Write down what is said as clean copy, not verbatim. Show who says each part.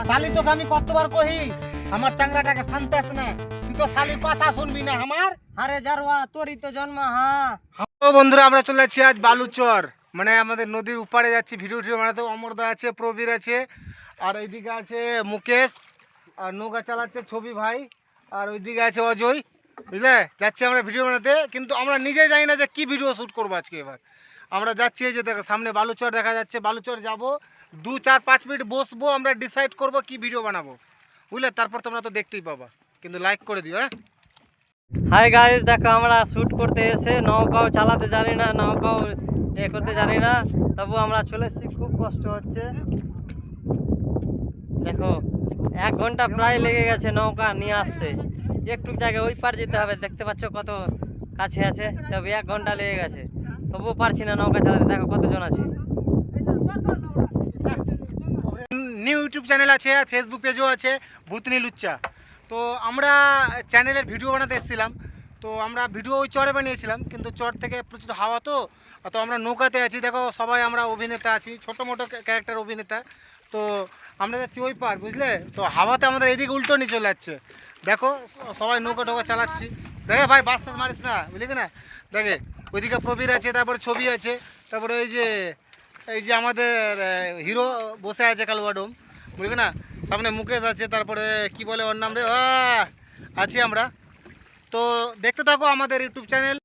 Speaker 1: শালি তোকে আমি কতবার কহি আমার চাংড়াটাকে শান্তি আস না, তুই তো শালি কথা শুনবি না আমার।
Speaker 2: আরে জারওয়া তোরই তো জন্ম। হ্যাঁ
Speaker 1: তো বন্ধুরা আমরা চলে যাচ্ছি আজ বালুচর, মানে আমাদের নদীর উপারে যাচ্ছি। ভিডিও বানাতে অমরদা আছে, প্রবীর আছে, আর এইদিকে আছে মুকেশ, আর নৌকা চালাচ্ছে ছবি ভাই, আর ওইদিকে আছে অজয়। বুঝলে, যাচ্ছি আমরা ভিডিও বানাতে, কিন্তু আমরা নিজে জানি না যে কী ভিডিও শ্যুট করবো আজকে। এবার আমরা যাচ্ছি, এই যে দেখো সামনে বালুচর দেখা যাচ্ছে। বালুচর যাব, 2-4-5 মিনিট বসবো, আমরা ডিসাইড করব কি ভিডিও বানাবো। বুঝলে, তারপর তোমরা তো দেখতেই পাবা, কিন্তু লাইক করে দিও। হ্যাঁ,
Speaker 2: হাই গাইস, দেখো আমরা শ্যুট করতে এসে নৌকাও চালাতে জানি না, নৌকাও করতে জানি না, তবু আমরা চলে এসেছি। খুব কষ্ট হচ্ছে, দেখো 1 ঘন্টা প্রায় লেগে গেছে নৌকা নিয়ে আসতে। একটু জায়গায় ওই পার যেতে হবে, দেখতে পাচ্ছ কত কাছে আছে, তবে 1 ঘন্টা লেগে গেছে, তবুও পারছি না নৌকা চালাতে। দেখো কতজন আছে।
Speaker 1: নিউ ইউটিউব চ্যানেল আছে আর ফেসবুক পেজও আছে, ভূতনি লুচ্চা। তো আমরা চ্যানেলের ভিডিও বানাতে এসেছিলাম। তো আমরা ভিডিও ওই চরে বানিয়েছিলাম, কিন্তু চর থেকে প্রচুর হাওয়া, তো আমরা নৌকাতে আছি। দেখো সবাই আমরা অভিনেতা আছি, ছোটো মোটো ক্যারেক্টার অভিনেতা। তো আমরা যাচ্ছি ওই পার, বুঝলে। তো হাওয়াতে আমাদের এদিকে উল্টো নিয়ে চলে যাচ্ছে। দেখো সবাই নৌকা টোকা চালাচ্ছি। দেখে ভাই বাস টাস মারিস না, বুঝলি কি না। দেখে ওইদিকে প্রবীর আছে, তারপরে ছবি আছে, তারপরে এই যে আমাদের হিরো বসে আছে কালুয়াডোম, বুঝলি না। সামনে মুকেশ আছে, তারপরে কি বলে ওর নাম রে, আছি আমরা। তো দেখতে থাকো আমাদের ইউটিউব চ্যানেল।